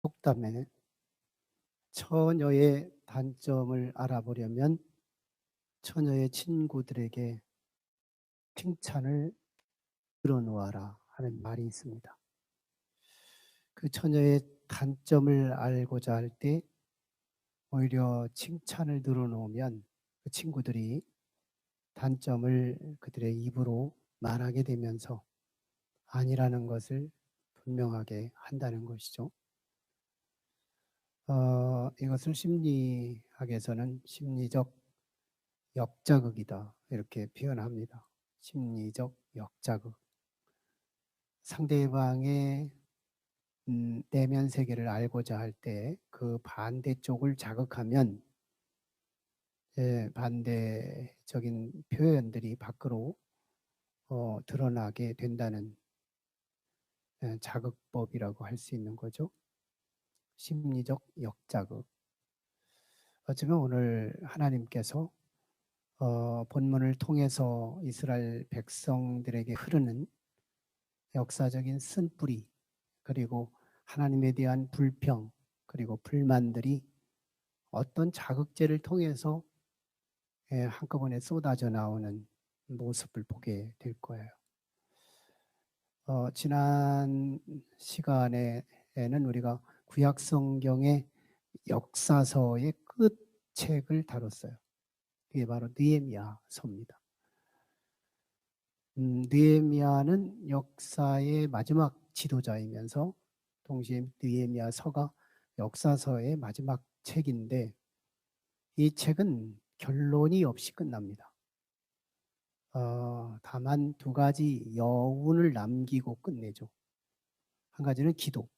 속담에 처녀의 단점을 알아보려면 처녀의 친구들에게 칭찬을 들어놓아라 하는 말이 있습니다. 그 처녀의 단점을 알고자 할 때 오히려 칭찬을 늘어놓으면 그 친구들이 단점을 그들의 입으로 말하게 되면서 아니라는 것을 분명하게 한다는 것이죠. 이것을 심리학에서는 심리적 역자극이다 이렇게 표현합니다. 심리적 역자극. 상대방의 내면 세계를 알고자 할 때 그 반대쪽을 자극하면 반대적인 표현들이 밖으로 드러나게 된다는 자극법이라고 할 수 있는 거죠. 심리적 역자극. 어쩌면 오늘 하나님께서 본문을 통해서 이스라엘 백성들에게 흐르는 역사적인 쓴뿌리 그리고 하나님에 대한 불평 그리고 불만들이 어떤 자극제를 통해서 한꺼번에 쏟아져 나오는 모습을 보게 될 거예요. 지난 시간에는 우리가 구약 성경의 역사서의 끝책을 다뤘어요. 그게 바로 느헤미야서입니다. 느헤미야는 역사의 마지막 지도자이면서 동시에 느헤미야서가 역사서의 마지막 책인데 이 책은 결론이 없이 끝납니다. 다만 두 가지 여운을 남기고 끝내죠. 한 가지는 기도,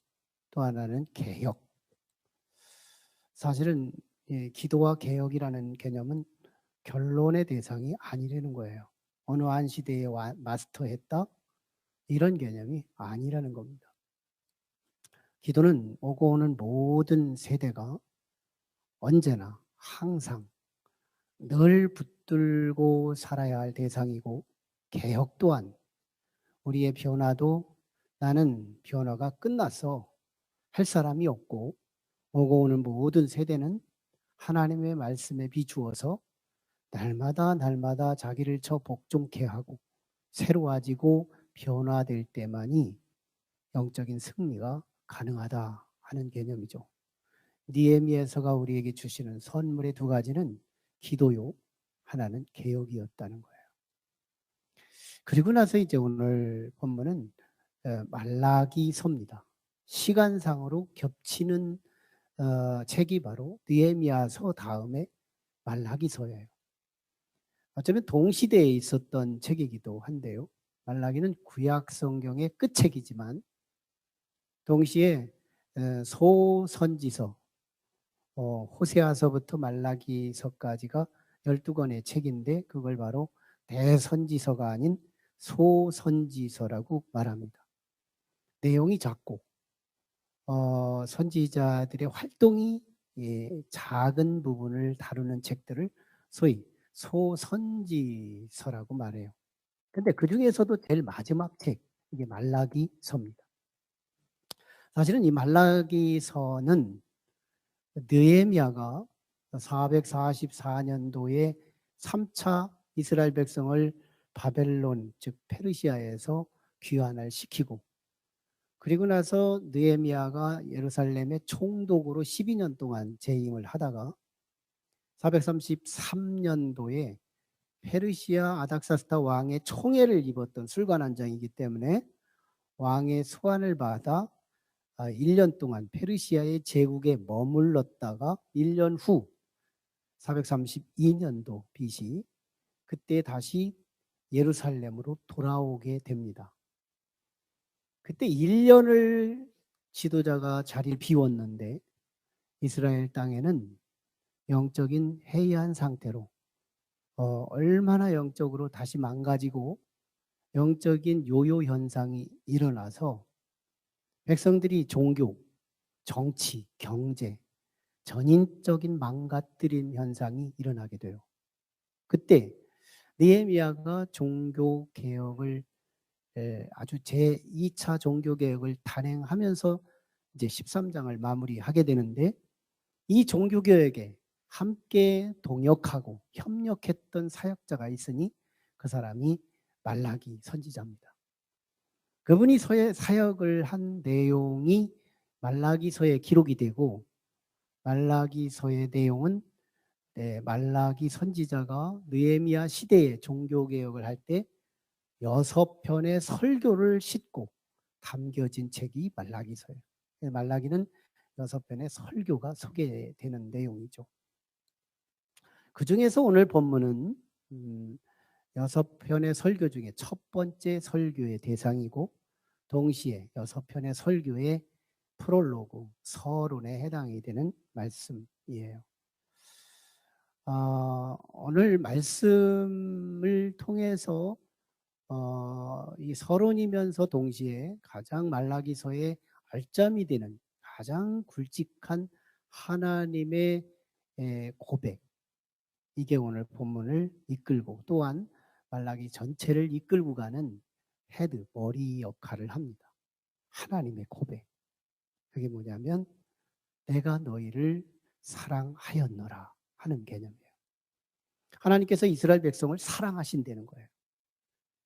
또 하나는 개혁. 사실은 기도와 개혁이라는 개념은 결론의 대상이 아니라는 거예요. 어느 한 시대에 마스터했다? 이런 개념이 아니라는 겁니다. 기도는 오고 오는 모든 세대가 언제나 항상 늘 붙들고 살아야 할 대상이고 개혁 또한 우리의 변화도 나는 변화가 끝났어 할 사람이 없고 오고 오는 모든 세대는 하나님의 말씀에 비추어서 날마다 자기를 저 복종케 하고 새로워지고 변화될 때만이 영적인 승리가 가능하다 하는 개념이죠. 느헤미야서가 우리에게 주시는 선물의 두 가지는 기도요, 하나는 개혁이었다는 거예요. 그리고 나서 이제 오늘 본문은 말라기서입니다. 시간상으로 겹치는 책이 바로 느헤미야서 다음에 말라기서예요. 어쩌면 동시대에 있었던 책이기도 한데요. 말라기는 구약 성경의 끝책이지만 동시에 소선지서 호세아서부터 말라기서까지가 12권의 책인데 그걸 바로 대선지서가 아닌 소선지서라고 말합니다. 내용이 작고 선지자들의 활동이 작은 부분을 다루는 책들을 소위 소선지서라고 말해요. 근데 그 중에서도 제일 마지막 책, 이게 말라기서입니다. 사실은 이 말라기서는 느헤미야가 444년도에 3차 이스라엘 백성을 바벨론, 즉 페르시아에서 귀환을 시키고 그리고 나서 느헤미야가 예루살렘의 총독으로 12년 동안 재임을 하다가 433년도에 페르시아 아닥사스다 왕의 총애를 입었던 술관원장이기 때문에 왕의 소환을 받아 1년 동안 페르시아의 제국에 머물렀다가 1년 후 432년도 BC 그때 다시 예루살렘으로 돌아오게 됩니다. 그때 1년을 지도자가 자리를 비웠는데 이스라엘 땅에는 영적인 해이한 상태로 얼마나 영적으로 다시 망가지고 영적인 요요 현상이 일어나서 백성들이 종교, 정치, 경제, 전인적인 망가뜨림 현상이 일어나게 돼요. 그때 느헤미야가 종교 개혁을 아주 제2차 종교 개혁을 단행하면서 이제 13장을 마무리하게 되는데, 이 종교개혁에 함께 동역하고 협력했던 사역자가 있으니 그 사람이 말라기 선지자입니다. 그분이 사역을 한 내용이 말라기서에 기록이 되고, 말라기서의 내용은 말라기 선지자가 느헤미야 시대에 종교개혁을 할 때 6편의 설교를 싣고 담겨진 책이 말라기서예요. 말라기는 6편의 설교가 소개되는 내용이죠. 그 중에서 오늘 본문은 6편의 설교 중에 첫 번째 설교의 대상이고, 동시에 6편의 설교의 프롤로그, 서론에 해당이 되는 말씀이에요. 오늘 말씀을 통해서 이 서론이면서 동시에 가장 말라기서의 알점이 되는 가장 굵직한 하나님의 고백, 이게 오늘 본문을 이끌고 또한 말라기 전체를 이끌고 가는 헤드, 머리 역할을 합니다. 하나님의 고백. 그게 뭐냐면 내가 너희를 사랑하였노라 하는 개념이에요. 하나님께서 이스라엘 백성을 사랑하신다는 거예요.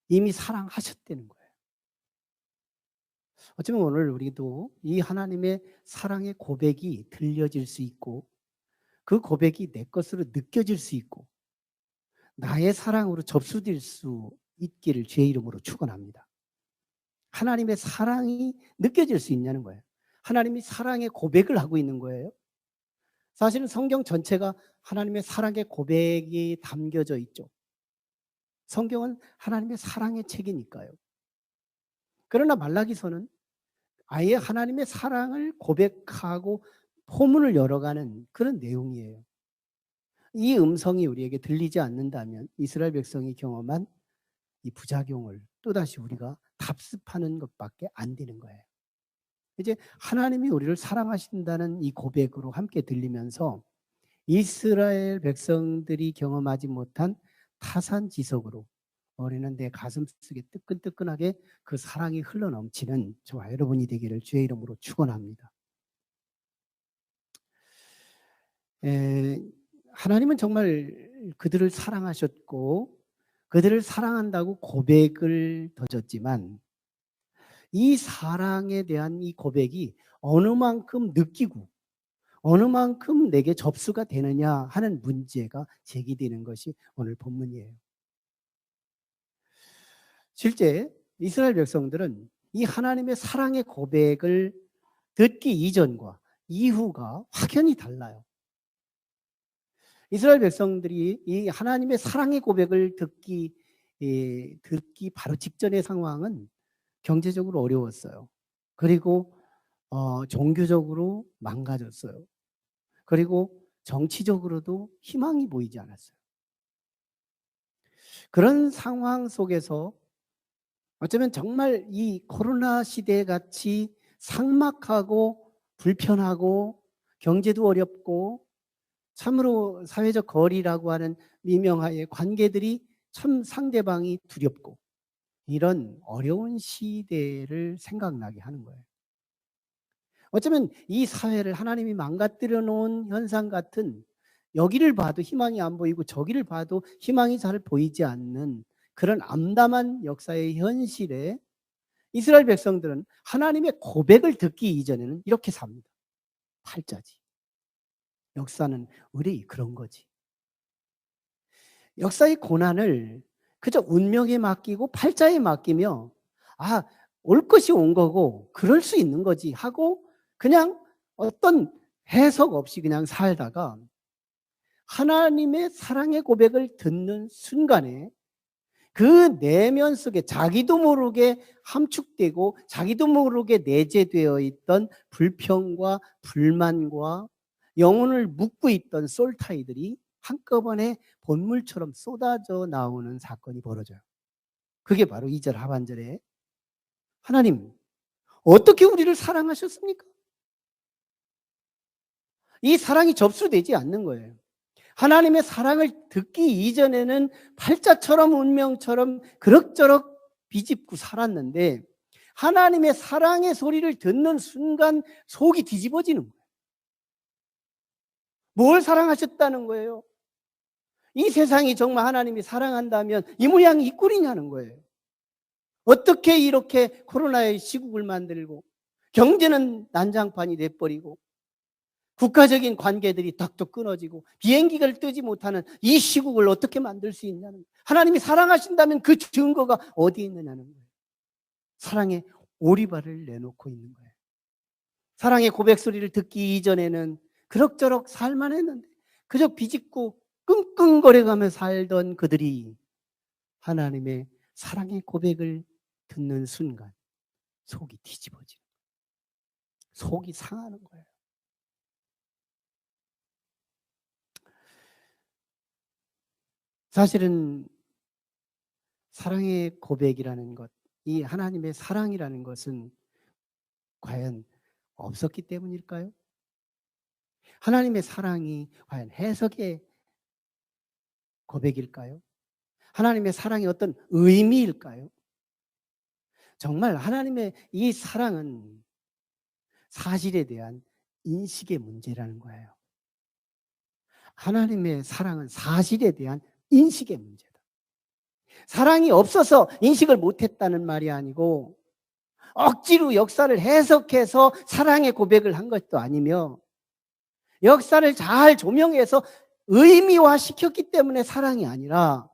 이미 사랑하셨다는 거예요. 어쩌면 오늘 우리도 이 하나님의 사랑의 고백이 들려질 수 있고, 그 고백이 내 것으로 느껴질 수 있고, 나의 사랑으로 접수될 수 있기를 주의 이름으로 축원합니다. 하나님의 사랑이 느껴질 수 있냐는 거예요. 하나님이 사랑의 고백을 하고 있는 거예요. 사실은 성경 전체가 하나님의 사랑의 고백이 담겨져 있죠. 성경은 하나님의 사랑의 책이니까요. 그러나 말라기서는 아예 하나님의 사랑을 고백하고 포문을 열어가는 그런 내용이에요. 이 음성이 우리에게 들리지 않는다면 이스라엘 백성이 경험한 이 부작용을 또다시 우리가 답습하는 것밖에 안 되는 거예요. 이제 하나님이 우리를 사랑하신다는 이 고백으로 함께 들리면서 이스라엘 백성들이 경험하지 못한 타산지석으로 우리는 내 가슴속에 뜨끈뜨끈하게 그 사랑이 흘러넘치는 저와 여러분이 되기를 주의 이름으로 축원합니다. 하나님은 정말 그들을 사랑하셨고 그들을 사랑한다고 고백을 던졌지만, 이 사랑에 대한 이 고백이 어느 만큼 느끼고 어느 만큼 내게 접수가 되느냐 하는 문제가 제기되는 것이 오늘 본문이에요. 실제 이스라엘 백성들은 이 하나님의 사랑의 고백을 듣기 이전과 이후가 확연히 달라요. 이스라엘 백성들이 이 하나님의 사랑의 고백을 듣기 바로 직전의 상황은 경제적으로 어려웠어요. 그리고 종교적으로 망가졌어요. 그리고 정치적으로도 희망이 보이지 않았어요. 그런 상황 속에서 어쩌면 정말 이 코로나 시대 같이 삭막하고 불편하고 경제도 어렵고 참으로 사회적 거리라고 하는 미명하에 관계들이 참 상대방이 두렵고, 이런 어려운 시대를 생각나게 하는 거예요. 어쩌면 이 사회를 하나님이 망가뜨려 놓은 현상 같은, 여기를 봐도 희망이 안 보이고 저기를 봐도 희망이 잘 보이지 않는 그런 암담한 역사의 현실에 이스라엘 백성들은 하나님의 고백을 듣기 이전에는 이렇게 삽니다. 팔자지. 역사는 의뢰이 그런 거지. 역사의 고난을 그저 운명에 맡기고 팔자에 맡기며 올 것이 온 거고 그럴 수 있는 거지 하고 그냥 어떤 해석 없이 그냥 살다가 하나님의 사랑의 고백을 듣는 순간에 그 내면 속에 자기도 모르게 함축되고 자기도 모르게 내재되어 있던 불평과 불만과 영혼을 묶고 있던 솔타이들이 한꺼번에 본물처럼 쏟아져 나오는 사건이 벌어져요. 그게 바로 2절 하반절에 하나님 어떻게 우리를 사랑하셨습니까? 이 사랑이 접수되지 않는 거예요. 하나님의 사랑을 듣기 이전에는 팔자처럼 운명처럼 그럭저럭 비집고 살았는데 하나님의 사랑의 소리를 듣는 순간 속이 뒤집어지는 거예요. 뭘 사랑하셨다는 거예요? 이 세상이 정말 하나님이 사랑한다면 이 모양이 이 꼴이냐는 거예요. 어떻게 이렇게 코로나의 시국을 만들고 경제는 난장판이 돼버리고 국가적인 관계들이 탁탁 끊어지고 비행기를 뜨지 못하는 이 시국을 어떻게 만들 수 있냐는 거예요. 하나님이 사랑하신다면 그 증거가 어디에 있느냐는 거예요. 사랑의 오리발을 내놓고 있는 거예요. 사랑의 고백 소리를 듣기 이전에는 그럭저럭 살만 했는데 그저 비집고 끙끙거려가며 살던 그들이 하나님의 사랑의 고백을 듣는 순간 속이 뒤집어지는 거예요. 속이 상하는 거예요. 사실은 사랑의 고백이라는 것, 이 하나님의 사랑이라는 것은 과연 없었기 때문일까요? 하나님의 사랑이 과연 해석의 고백일까요? 하나님의 사랑이 어떤 의미일까요? 정말 하나님의 이 사랑은 사실에 대한 인식의 문제라는 거예요. 하나님의 사랑은 사실에 대한 인식의 문제다. 사랑이 없어서 인식을 못했다는 말이 아니고 억지로 역사를 해석해서 사랑의 고백을 한 것도 아니며 역사를 잘 조명해서 의미화시켰기 때문에 사랑이 아니라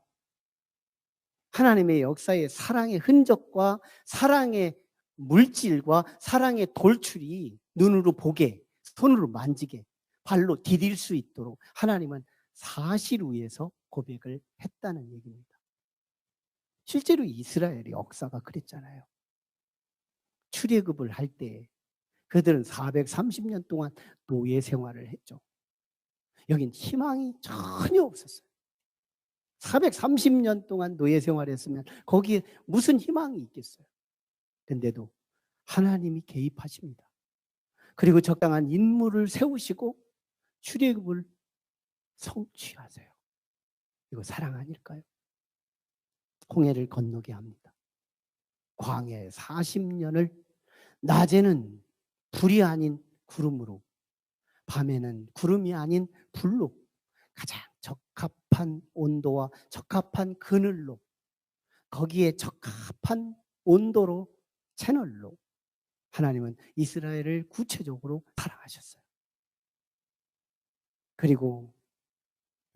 하나님의 역사의 사랑의 흔적과 사랑의 물질과 사랑의 돌출이 눈으로 보게, 손으로 만지게, 발로 디딜 수 있도록 하나님은 사실 위에서 고백을 했다는 얘기입니다. 실제로 이스라엘의 역사가 그랬잖아요. 출애굽을 할 때 그들은 430년 동안 노예 생활을 했죠. 여긴 희망이 전혀 없었어요. 430년 동안 노예 생활했으면 거기에 무슨 희망이 있겠어요. 근데도 하나님이 개입하십니다. 그리고 적당한 인물을 세우시고 출애굽을 성취하세요. 이거 사랑 아닐까요? 홍해를 건너게 합니다. 광야에 40년을 낮에는 불이 아닌 구름으로, 밤에는 구름이 아닌 불로 가장 적합한 온도와 적합한 그늘로, 거기에 적합한 온도로, 채널로 하나님은 이스라엘을 구체적으로 사랑하셨어요. 그리고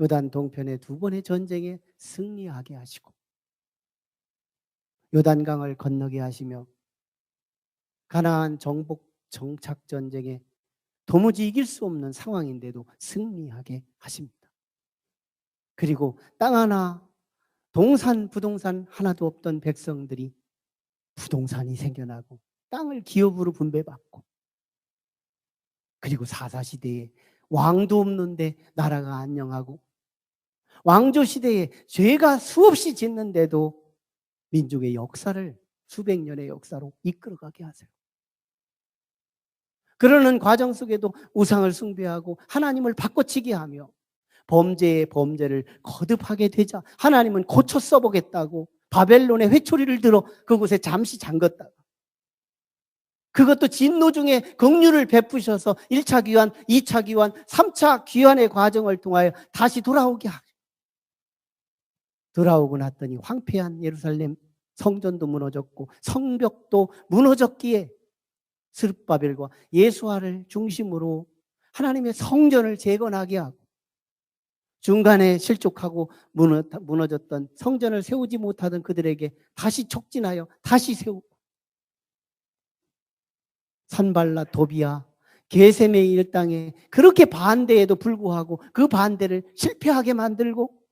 요단 동편의 두 번의 전쟁에 승리하게 하시고 요단강을 건너게 하시며 가나안 정복 정착 전쟁에 도무지 이길 수 없는 상황인데도 승리하게 하십니다. 그리고 땅 하나, 동산, 부동산 하나도 없던 백성들이 부동산이 생겨나고 땅을 기업으로 분배받고, 그리고 사사시대에 왕도 없는데 나라가 안녕하고, 왕조 시대에 죄가 수없이 짓는데도 민족의 역사를 수백 년의 역사로 이끌어가게 하세요. 그러는 과정 속에도 우상을 숭배하고 하나님을 바꿔치기 하며 범죄에 범죄를 거듭하게 되자 하나님은 고쳐 써보겠다고 바벨론의 회초리를 들어 그곳에 잠시 잠갔다가, 그것도 진노 중에 긍휼을 베푸셔서 1차 귀환, 2차 귀환, 3차 귀환의 과정을 통하여 다시 돌아오게 하죠. 돌아오고 났더니 황폐한 예루살렘 성전도 무너졌고 성벽도 무너졌기에 스룹바벨과 예수아를 중심으로 하나님의 성전을 재건하게 하고, 중간에 실족하고 무너졌던 성전을 세우지 못하던 그들에게 다시 촉진하여 다시 세우고, 산발라 도비아 게셈의 일당에 그렇게 반대에도 불구하고 그 반대를 실패하게 만들고,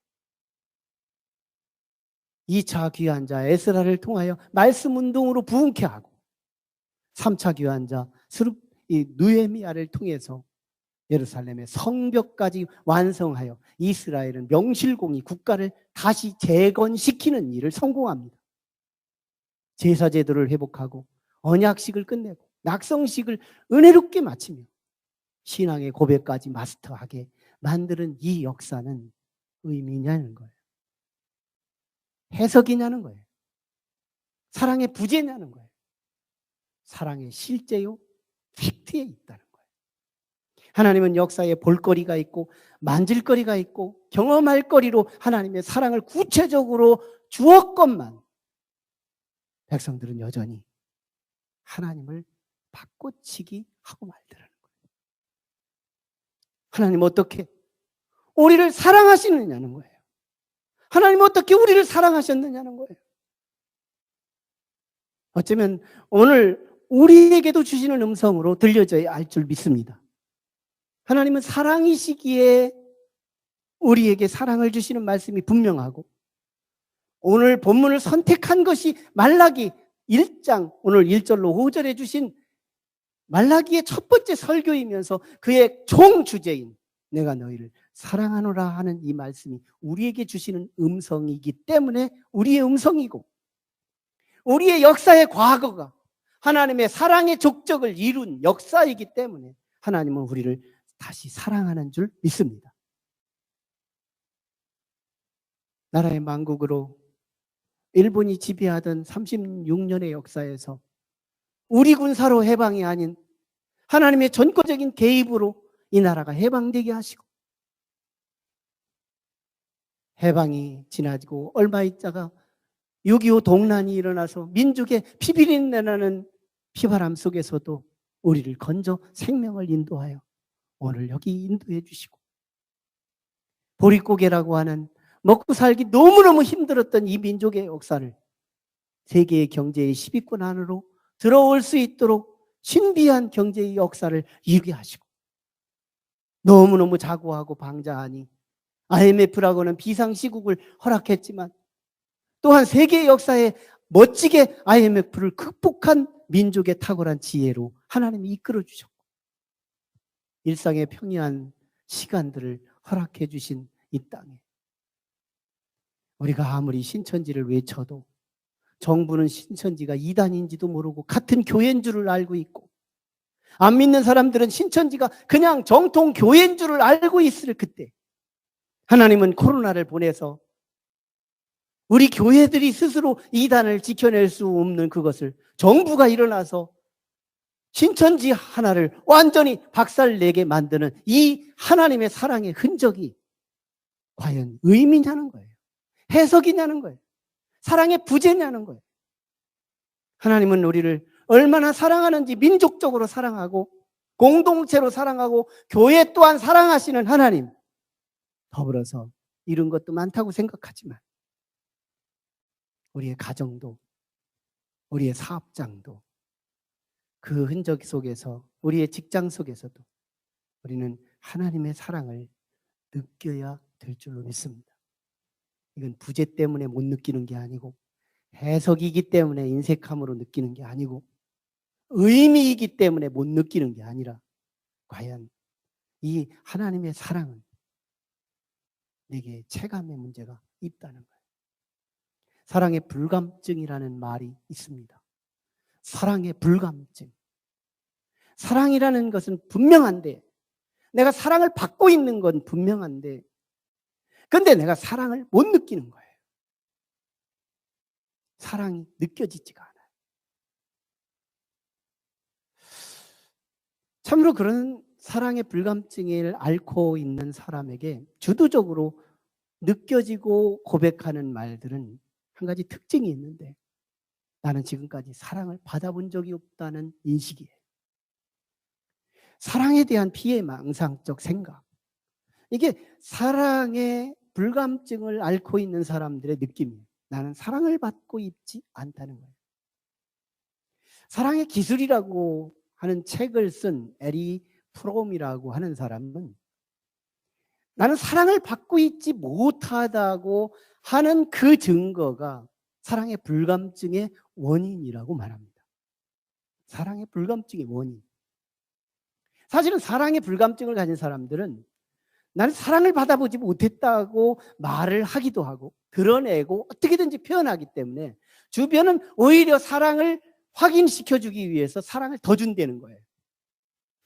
2차 귀환자 에스라를 통하여 말씀 운동으로 부흥케 하고, 3차 귀환자 느헤미야를 통해서 예루살렘의 성벽까지 완성하여 이스라엘은 명실공히 국가를 다시 재건시키는 일을 성공합니다. 제사제도를 회복하고 언약식을 끝내고 낙성식을 은혜롭게 마치며 신앙의 고백까지 마스터하게 만드는 이 역사는 의미냐는 거예요. 해석이냐는 거예요. 사랑의 부재냐는 거예요. 사랑의 실제요, 팩트에 있다는 거예요. 하나님은 역사에 볼거리가 있고 만질거리가 있고 경험할 거리로 하나님의 사랑을 구체적으로 주었건만 백성들은 여전히 하나님을 바꿔치기 하고 말더라는 거예요. 하나님 어떻게 우리를 사랑하시느냐는 거예요. 하나님 어떻게 우리를 사랑하셨느냐는 거예요. 어쩌면 오늘 우리에게도 주시는 음성으로 들려져야 할 줄 믿습니다. 하나님은 사랑이시기에 우리에게 사랑을 주시는 말씀이 분명하고, 오늘 본문을 선택한 것이 말라기 1장 오늘 1절로 5절에 주신 말라기의 첫 번째 설교이면서 그의 총 주제인 내가 너희를 사랑하노라 하는 이 말씀이 우리에게 주시는 음성이기 때문에 우리의 음성이고, 우리의 역사의 과거가 하나님의 사랑의 족적을 이룬 역사이기 때문에 하나님은 우리를 다시 사랑하는 줄 믿습니다. 나라의 만국으로 일본이 지배하던 36년의 역사에서 우리 군사로 해방이 아닌 하나님의 전권적인 개입으로 이 나라가 해방되게 하시고, 해방이 지나고 얼마 있다가 6.25 동란이 일어나서 민족의 피비린내 나는 피바람 속에서도 우리를 건져 생명을 인도하여 오늘 여기 인도해 주시고, 보릿고개라고 하는 먹고 살기 너무너무 힘들었던 이 민족의 역사를 세계의 경제의 10위권 안으로 들어올 수 있도록 신비한 경제의 역사를 이루게 하시고, 너무너무 자고하고 방자하니 IMF라고는 비상시국을 허락했지만 또한 세계 역사에 멋지게 IMF를 극복한 민족의 탁월한 지혜로 하나님이 이끌어 주셨고, 일상의 평이한 시간들을 허락해 주신 이 땅에 우리가 아무리 신천지를 외쳐도 정부는 신천지가 이단인지도 모르고 같은 교회인 줄을 알고 있고, 안 믿는 사람들은 신천지가 그냥 정통 교회인 줄을 알고 있을 그때 하나님은 코로나를 보내서 우리 교회들이 스스로 이단을 지켜낼 수 없는 그것을 정부가 일어나서 신천지 하나를 완전히 박살내게 만드는 이 하나님의 사랑의 흔적이 과연 의미냐는 거예요. 해석이냐는 거예요. 사랑의 부재냐는 거예요. 하나님은 우리를 얼마나 사랑하는지 민족적으로 사랑하고 공동체로 사랑하고 교회 또한 사랑하시는 하나님, 더불어서 이런 것도 많다고 생각하지만 우리의 가정도 우리의 사업장도 그 흔적 속에서 우리의 직장 속에서도 우리는 하나님의 사랑을 느껴야 될 줄로 믿습니다. 이건 부재 때문에 못 느끼는 게 아니고 해석이기 때문에 인색함으로 느끼는 게 아니고 의미이기 때문에 못 느끼는 게 아니라 과연 이 하나님의 사랑은 내게 체감의 문제가 있다는 거예요. 사랑의 불감증이라는 말이 있습니다. 사랑의 불감증. 사랑이라는 것은 분명한데, 내가 사랑을 받고 있는 건 분명한데, 근데 내가 사랑을 못 느끼는 거예요. 사랑이 느껴지지가 않아요. 참으로 그런 사랑의 불감증을 앓고 있는 사람에게 주도적으로 느껴지고 고백하는 말들은 한 가지 특징이 있는데, 나는 지금까지 사랑을 받아본 적이 없다는 인식이에요. 사랑에 대한 피해망상적 생각, 이게 사랑의 불감증을 앓고 있는 사람들의 느낌이에요. 나는 사랑을 받고 있지 않다는 거예요. 사랑의 기술이라고 하는 책을 쓴 에리 프롬이라고 하는 사람은 나는 사랑을 받고 있지 못하다고 하는 그 증거가 사랑의 불감증의 원인이라고 말합니다. 사랑의 불감증의 원인. 사실은 사랑의 불감증을 가진 사람들은 나는 사랑을 받아보지 못했다고 말을 하기도 하고 드러내고 어떻게든지 표현하기 때문에 주변은 오히려 사랑을 확인시켜주기 위해서 사랑을 더 준다는 거예요.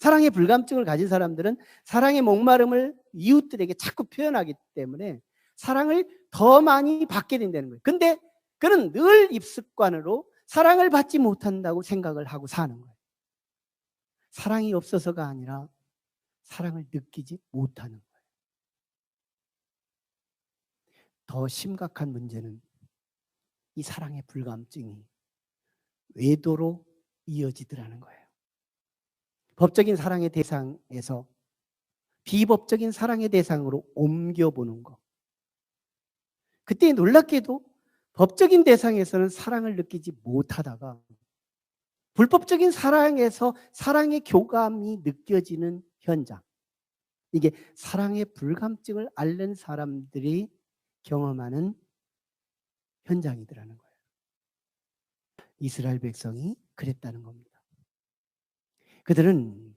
사랑의 불감증을 가진 사람들은 사랑의 목마름을 이웃들에게 자꾸 표현하기 때문에 사랑을 더 많이 받게 된다는 거예요. 근데 그는 늘 입습관으로 사랑을 받지 못한다고 생각을 하고 사는 거예요. 사랑이 없어서가 아니라 사랑을 느끼지 못하는 거예요. 더 심각한 문제는 이 사랑의 불감증이 외도로 이어지더라는 거예요. 법적인 사랑의 대상에서 비법적인 사랑의 대상으로 옮겨보는 것. 그때 놀랍게도 법적인 대상에서는 사랑을 느끼지 못하다가 불법적인 사랑에서 사랑의 교감이 느껴지는 현장. 이게 사랑의 불감증을 앓는 사람들이 경험하는 현장이더라는 거예요. 이스라엘 백성이 그랬다는 겁니다. 그들은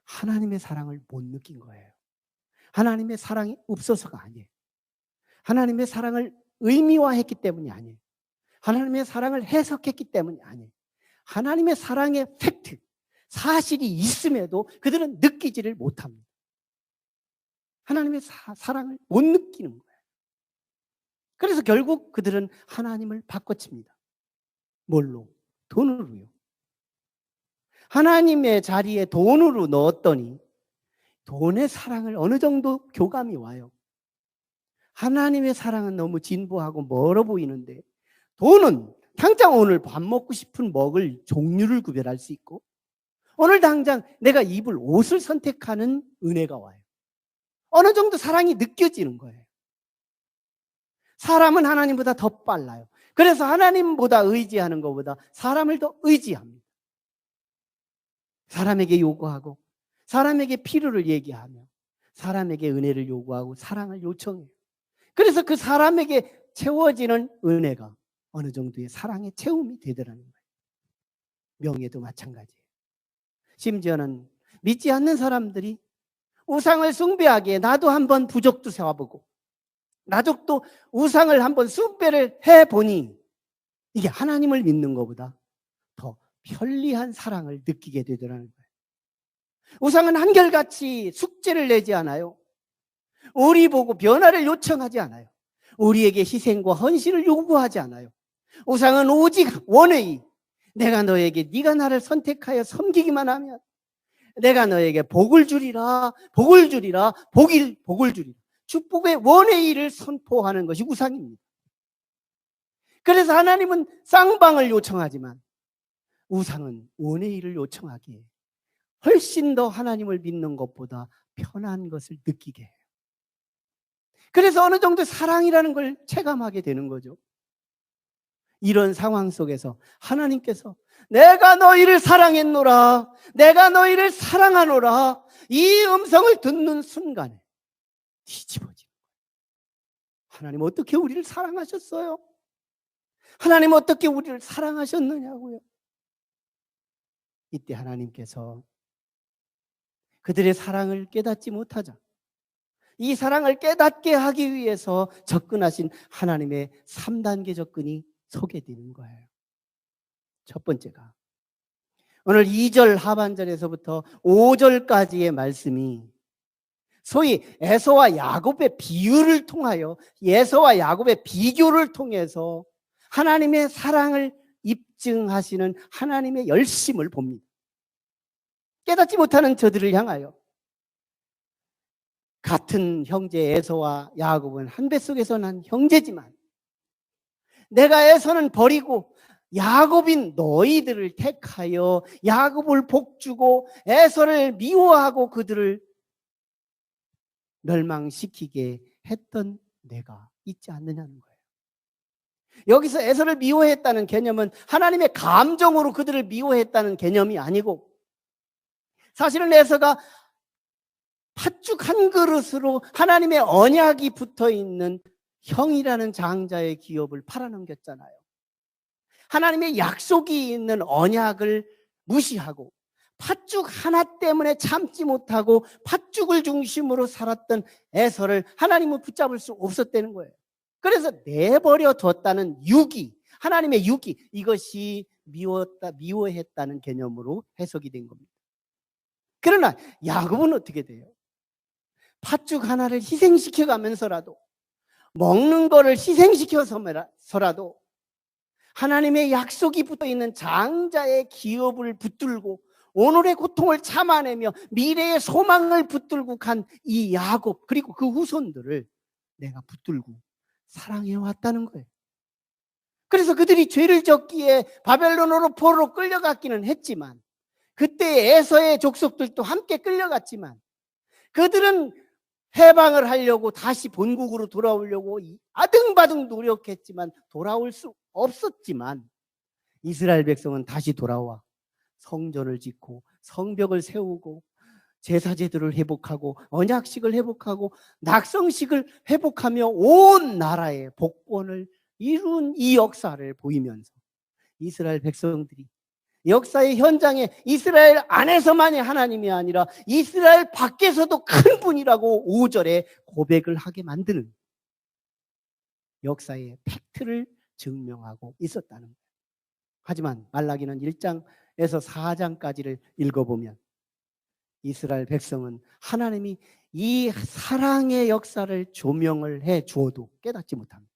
하나님의 사랑을 못 느낀 거예요. 하나님의 사랑이 없어서가 아니에요. 하나님의 사랑을 의미화했기 때문이 아니에요. 하나님의 사랑을 해석했기 때문이 아니에요. 하나님의 사랑의 팩트, 사실이 있음에도 그들은 느끼지를 못합니다. 하나님의 사랑을 못 느끼는 거예요. 그래서 결국 그들은 하나님을 바꿔칩니다. 뭘로? 돈으로요. 하나님의 자리에 돈으로 넣었더니 돈의 사랑을 어느 정도 교감이 와요. 하나님의 사랑은 너무 진보하고 멀어 보이는데 돈은 당장 오늘 밥 먹고 싶은 먹을 종류를 구별할 수 있고 오늘 당장 내가 입을 옷을 선택하는 은혜가 와요. 어느 정도 사랑이 느껴지는 거예요. 사람은 하나님보다 더 빨라요. 그래서 하나님보다 의지하는 것보다 사람을 더 의지합니다. 사람에게 요구하고 사람에게 필요를 얘기하며 사람에게 은혜를 요구하고 사랑을 요청해요. 그래서 그 사람에게 채워지는 은혜가 어느 정도의 사랑의 채움이 되더라는 거예요. 명예도 마찬가지예요. 심지어는 믿지 않는 사람들이 우상을 숭배하기에 나도 한번 부적도 세워보고 나도 우상을 한번 숭배를 해보니 이게 하나님을 믿는 것보다 더 편리한 사랑을 느끼게 되더라는 거예요. 우상은 한결같이 숙제를 내지 않아요. 우리 보고 변화를 요청하지 않아요. 우리에게 희생과 헌신을 요구하지 않아요. 우상은 오직 원웨이. 내가 너에게 네가 나를 선택하여 섬기기만 하면 내가 너에게 복을 주리라, 복을 주리라, 복을 주리라. 축복의 원웨이를 선포하는 것이 우상입니다. 그래서 하나님은 쌍방을 요청하지만 우상은 원웨이를 요청하기에 훨씬 더 하나님을 믿는 것보다 편한 것을 느끼게 해요. 그래서 어느 정도 사랑이라는 걸 체감하게 되는 거죠. 이런 상황 속에서 하나님께서 내가 너희를 사랑했노라, 내가 너희를 사랑하노라, 이 음성을 듣는 순간에 뒤집어지는 거예요. 하나님 어떻게 우리를 사랑하셨어요? 하나님 어떻게 우리를 사랑하셨느냐고요. 이때 하나님께서 그들의 사랑을 깨닫지 못하자 이 사랑을 깨닫게 하기 위해서 접근하신 하나님의 3단계 접근이 소개되는 거예요. 첫 번째가 오늘 2절 하반절에서부터 5절까지의 말씀이 소위 에서와 야곱의 비유를 통하여 에서와 야곱의 비교를 통해서 하나님의 사랑을 입증하시는 하나님의 열심을 봅니다. 깨닫지 못하는 저들을 향하여 같은 형제 에서와 야곱은 한 뱃속에서 난 형제지만 내가 에서는 버리고 야곱인 너희들을 택하여 야곱을 복주고 에서를 미워하고 그들을 멸망시키게 했던 내가 있지 않느냐는 거예요. 여기서 에서를 미워했다는 개념은 하나님의 감정으로 그들을 미워했다는 개념이 아니고 사실은 에서가 팥죽 한 그릇으로 하나님의 언약이 붙어있는 형이라는 장자의 기업을 팔아넘겼잖아요. 하나님의 약속이 있는 언약을 무시하고 팥죽 하나 때문에 참지 못하고 팥죽을 중심으로 살았던 에서를 하나님은 붙잡을 수 없었다는 거예요. 그래서 내버려 뒀다는 유기, 하나님의 유기, 이것이 미워했다는 개념으로 해석이 된 겁니다. 그러나 야곱은 어떻게 돼요? 팥죽 하나를 희생시켜 가면서라도 먹는 거를 희생시켜서라도 하나님의 약속이 붙어있는 장자의 기업을 붙들고 오늘의 고통을 참아내며 미래의 소망을 붙들고 간 이 야곱 그리고 그 후손들을 내가 붙들고 사랑해 왔다는 거예요. 그래서 그들이 죄를 졌기에 바벨론으로 포로로 끌려갔기는 했지만, 그때 에서의 족속들도 함께 끌려갔지만, 그들은 해방을 하려고 다시 본국으로 돌아오려고 아등바등 노력했지만 돌아올 수 없었지만, 이스라엘 백성은 다시 돌아와 성전을 짓고 성벽을 세우고 제사제도를 회복하고 언약식을 회복하고 낙성식을 회복하며 온 나라의 복권을 이룬 이 역사를 보이면서 이스라엘 백성들이 역사의 현장에 이스라엘 안에서만이 하나님이 아니라 이스라엘 밖에서도 큰 분이라고 5절에 고백을 하게 만드는 역사의 팩트를 증명하고 있었다는 거예요. 하지만 말라기는 1장에서 4장까지를 읽어보면 이스라엘 백성은 하나님이 이 사랑의 역사를 조명을 해 주어도 깨닫지 못합니다.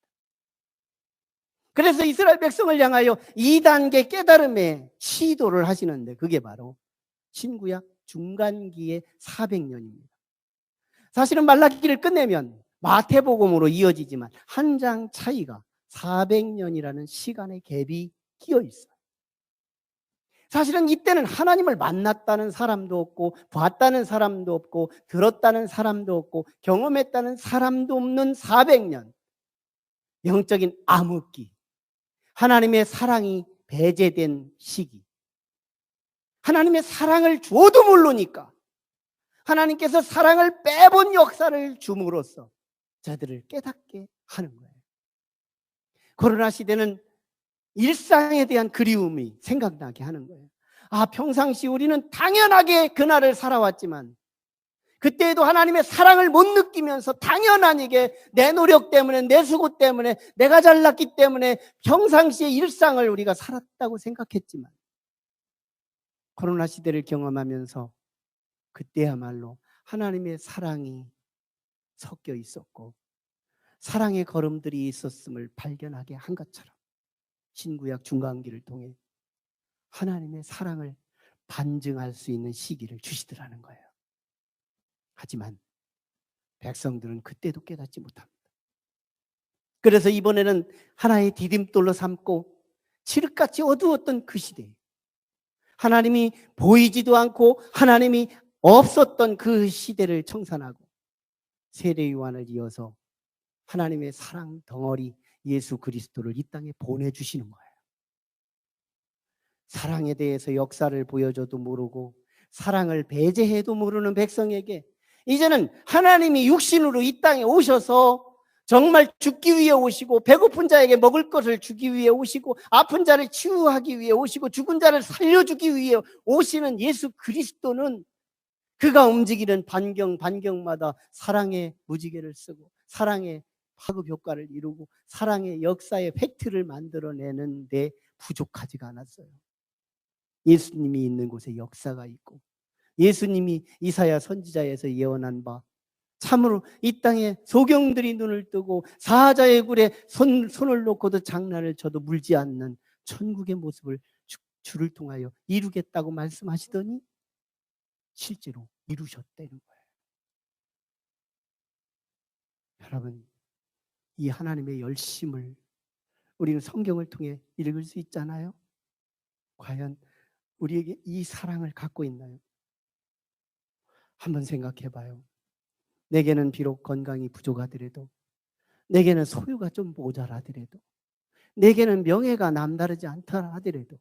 그래서 이스라엘 백성을 향하여 2단계 깨달음의 시도를 하시는데, 그게 바로 신구약 중간기의 400년입니다. 사실은 말라기를 끝내면 마태복음으로 이어지지만 한 장 차이가 400년이라는 시간의 갭이 끼어 있어요. 사실은 이때는 하나님을 만났다는 사람도 없고 봤다는 사람도 없고 들었다는 사람도 없고 경험했다는 사람도 없는 400년, 영적인 암흑기, 하나님의 사랑이 배제된 시기, 하나님의 사랑을 줘도 모르니까 하나님께서 사랑을 빼본 역사를 줌으로써 저들을 깨닫게 하는 거예요. 코로나 시대는 일상에 대한 그리움이 생각나게 하는 거예요. 평상시 우리는 당연하게 그날을 살아왔지만 그때에도 하나님의 사랑을 못 느끼면서 당연하게 내 노력 때문에, 내 수고 때문에, 내가 잘났기 때문에 평상시의 일상을 우리가 살았다고 생각했지만, 코로나 시대를 경험하면서 그때야말로 하나님의 사랑이 섞여 있었고 사랑의 걸음들이 있었음을 발견하게 한 것처럼 신구약 중간기를 통해 하나님의 사랑을 반증할 수 있는 시기를 주시더라는 거예요. 하지만 백성들은 그때도 깨닫지 못합니다. 그래서 이번에는 하나의 디딤돌로 삼고 칠흑같이 어두웠던 그 시대에 하나님이 보이지도 않고 하나님이 없었던 그 시대를 청산하고 세례 요한을 이어서 하나님의 사랑 덩어리 예수 그리스도를 이 땅에 보내주시는 거예요. 사랑에 대해서 역사를 보여줘도 모르고 사랑을 배제해도 모르는 백성에게 이제는 하나님이 육신으로 이 땅에 오셔서 정말 죽기 위해 오시고 배고픈 자에게 먹을 것을 주기 위해 오시고 아픈 자를 치유하기 위해 오시고 죽은 자를 살려주기 위해 오시는 예수 그리스도는 그가 움직이는 반경마다 사랑의 무지개를 쓰고 사랑의 파급 효과를 이루고 사랑의 역사의 팩트를 만들어내는데 부족하지가 않았어요. 예수님이 있는 곳에 역사가 있고 예수님이 이사야 선지자에서 예언한 바 참으로 이 땅에 소경들이 눈을 뜨고 사자의 굴에 손을 놓고도 장난을 쳐도 물지 않는 천국의 모습을 주를 통하여 이루겠다고 말씀하시더니 실제로 이루셨다는 거예요. 여러분, 이 하나님의 열심을 우리는 성경을 통해 읽을 수 있잖아요. 과연 우리에게 이 사랑을 갖고 있나요? 한번 생각해 봐요. 내게는 비록 건강이 부족하더라도, 내게는 소유가 좀 모자라더라도, 내게는 명예가 남다르지 않다 하더라도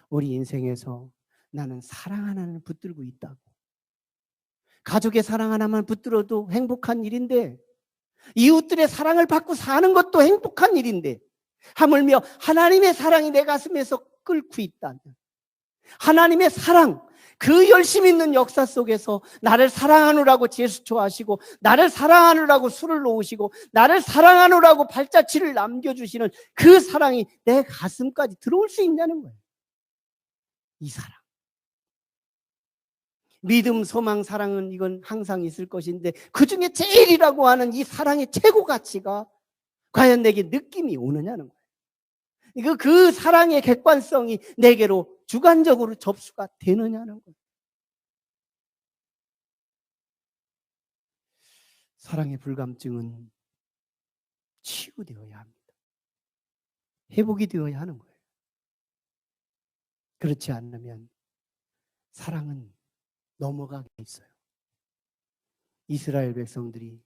우리 인생에서 나는 사랑 하나를 붙들고 있다고. 가족의 사랑 하나만 붙들어도 행복한 일인데, 이웃들의 사랑을 받고 사는 것도 행복한 일인데, 하물며 하나님의 사랑이 내 가슴에서 끓고 있다면, 하나님의 사랑, 그 열심 있는 역사 속에서 나를 사랑하느라고 제수초하시고 나를 사랑하느라고 술을 놓으시고 나를 사랑하느라고 발자취를 남겨주시는 그 사랑이 내 가슴까지 들어올 수 있냐는 거예요. 이 사랑, 믿음, 소망, 사랑은 이건 항상 있을 것인데 그 중에 제일이라고 하는 이 사랑의 최고 가치가 과연 내게 느낌이 오느냐는 거예요. 그 사랑의 객관성이 내게로 주관적으로 접수가 되느냐는 거예요. 사랑의 불감증은 치유되어야 합니다. 회복이 되어야 하는 거예요. 그렇지 않으면 사랑은 넘어가게 있어요. 이스라엘 백성들이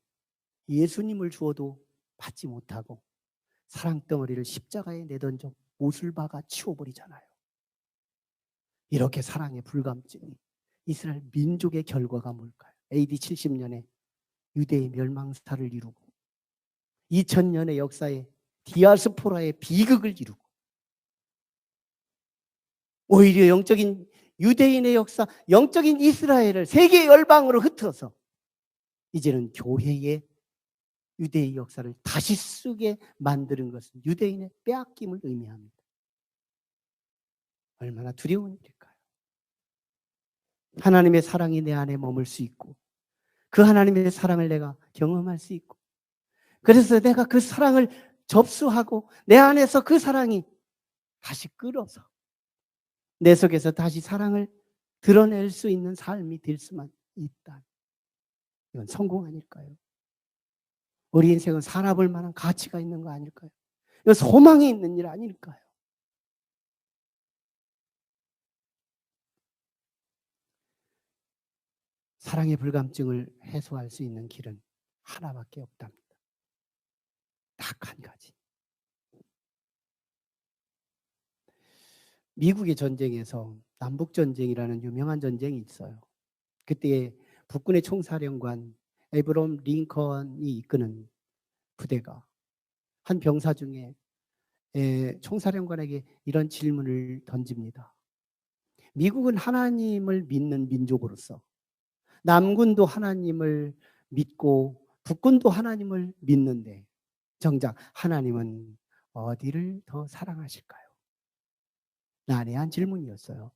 예수님을 주어도 받지 못하고 사랑 덩어리를 십자가에 내던져 못을 박아 치워버리잖아요. 이렇게 사랑의 불감증이 이스라엘 민족의 결과가 뭘까요? AD 70년에 유대의 멸망사를 이루고 2000년의 역사에 디아스포라의 비극을 이루고 오히려 영적인 유대인의 역사, 영적인 이스라엘을 세계 열방으로 흩어서 이제는 교회의 유대의 역사를 다시 쓰게 만드는 것은 유대인의 빼앗김을 의미합니다. 얼마나 두려운 일일까요? 하나님의 사랑이 내 안에 머물 수 있고 그 하나님의 사랑을 내가 경험할 수 있고 그래서 내가 그 사랑을 접수하고 내 안에서 그 사랑이 다시 끌어서 내 속에서 다시 사랑을 드러낼 수 있는 삶이 될 수만 있다. 이건 성공 아닐까요? 우리 인생은 살아볼 만한 가치가 있는 거 아닐까요? 이건 소망이 있는 일 아닐까요? 사랑의 불감증을 해소할 수 있는 길은 하나밖에 없답니다. 딱 한 가지. 미국의 전쟁에서 남북전쟁이라는 유명한 전쟁이 있어요. 그때 북군의 총사령관 에브럼 링컨이 이끄는 부대가 한 병사 중에 총사령관에게 이런 질문을 던집니다. 미국은 하나님을 믿는 민족으로서 남군도 하나님을 믿고 북군도 하나님을 믿는데 정작 하나님은 어디를 더 사랑하실까요? 난해한 질문이었어요.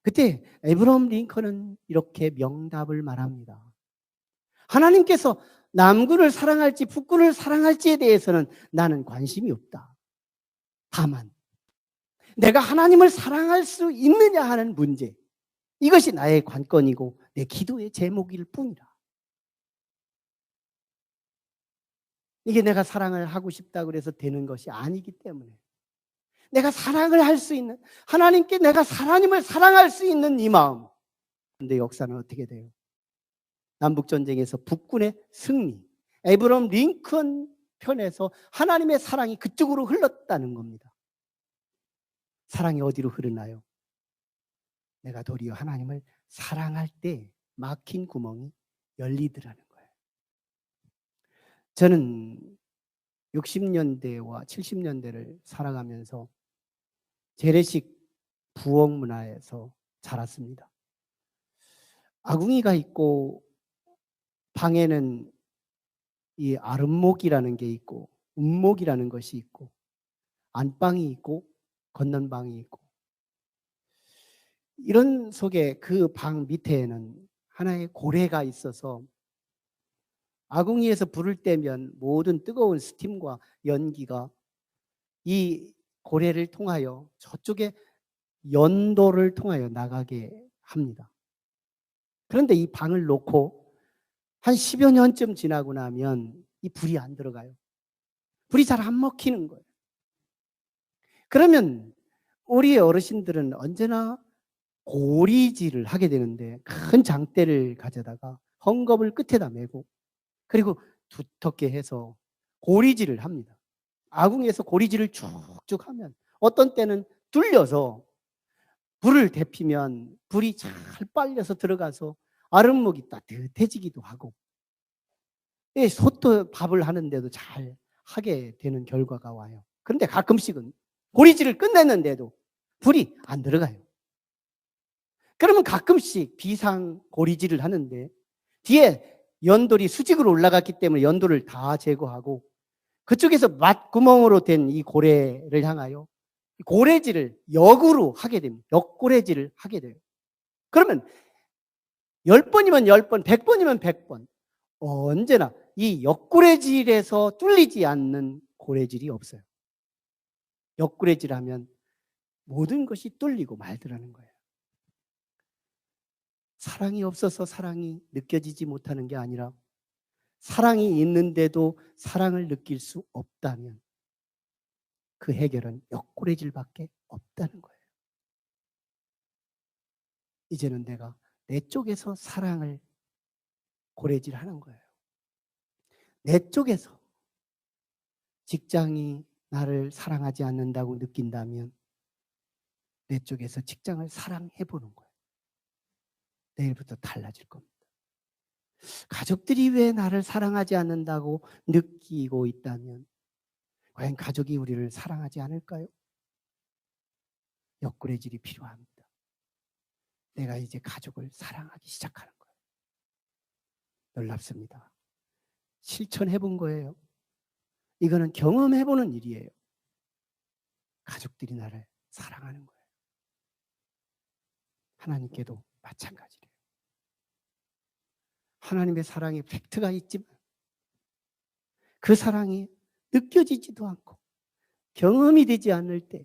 그때 에브럼 링컨은 이렇게 명답을 말합니다. 하나님께서 남군을 사랑할지 북군을 사랑할지에 대해서는 나는 관심이 없다. 다만 내가 하나님을 사랑할 수 있느냐 하는 문제, 이것이 나의 관건이고 내 기도의 제목일 뿐이라. 이게 내가 사랑을 하고 싶다 그래서 되는 것이 아니기 때문에 내가 사랑을 할 수 있는, 하나님께 내가 하나님을 사랑할 수 있는 이 마음. 그런데 역사는 어떻게 돼요? 남북전쟁에서 북군의 승리, 에브럼 링컨 편에서 하나님의 사랑이 그쪽으로 흘렀다는 겁니다. 사랑이 어디로 흐르나요? 내가 도리어 하나님을 사랑할 때 막힌 구멍이 열리더라는 거예요. 저는 60년대와 70년대를 살아가면서 재래식 부엌 문화에서 자랐습니다. 아궁이가 있고 방에는 이 아랫목이라는 게 있고 운목이라는 것이 있고 안방이 있고 건넌방이 있고 이런 속에 그 방 밑에는 하나의 고래가 있어서 아궁이에서 불을 떼면 모든 뜨거운 스팀과 연기가 이 고래를 통하여 저쪽에 연도를 통하여 나가게 합니다. 그런데 이 방을 놓고 한 10여 년쯤 지나고 나면 이 불이 안 들어가요. 불이 잘 안 먹히는 거예요. 그러면 우리 어르신들은 언제나 고리질을 하게 되는데 큰 장대를 가져다가 헝겊을 끝에다 메고 그리고 두텁게 해서 고리질을 합니다. 아궁이에서 고리질을 쭉쭉 하면 어떤 때는 뚫려서 불을 데피면 불이 잘 빨려서 들어가서 아랫목이 따뜻해지기도 하고 솥도 밥을 하는데도 잘 하게 되는 결과가 와요. 그런데 가끔씩은 고리질을 끝냈는데도 불이 안 들어가요. 그러면 가끔씩 비상 고리질을 하는데 뒤에 연돌이 수직으로 올라갔기 때문에 연돌을 다 제거하고 그쪽에서 맛구멍으로 된 이 고래를 향하여 고래질을 역으로 하게 됩니다. 역고래질을 하게 돼요. 그러면 10번이면 10번, 100번이면 100번 언제나 이 역고래질에서 뚫리지 않는 고래질이 없어요. 옆구레질하면 모든 것이 뚫리고 말더라는 거예요. 사랑이 없어서 사랑이 느껴지지 못하는 게 아니라 사랑이 있는데도 사랑을 느낄 수 없다면 그 해결은 옆구레질밖에 없다는 거예요. 이제는 내가 내 쪽에서 사랑을 고래질하는 거예요. 내 쪽에서 직장이 나를 사랑하지 않는다고 느낀다면 내 쪽에서 직장을 사랑해 보는 거예요. 내일부터 달라질 겁니다. 가족들이 왜 나를 사랑하지 않는다고 느끼고 있다면 과연 가족이 우리를 사랑하지 않을까요? 옆구레질이 필요합니다. 내가 이제 가족을 사랑하기 시작하는 거예요. 놀랍습니다. 실천해 본 거예요. 이거는 경험해 보는 일이에요. 가족들이 나를 사랑하는 거예요. 하나님께도 마찬가지래요. 하나님의 사랑의 팩트가 있지만 그 사랑이 느껴지지도 않고 경험이 되지 않을 때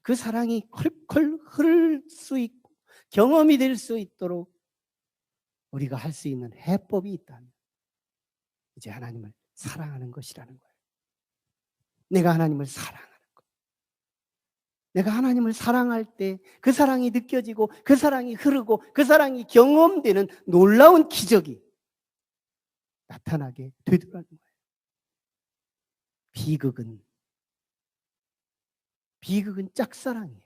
그 사랑이 컬컬 흐를 수 있고 경험이 될 수 있도록 우리가 할 수 있는 해법이 있다면 이제 하나님을 사랑하는 것이라는 거예요. 내가 하나님을 사랑하는 것. 내가 하나님을 사랑할 때 그 사랑이 느껴지고 그 사랑이 흐르고 그 사랑이 경험되는 놀라운 기적이 나타나게 되더라는 거예요. 비극은 짝사랑이에요.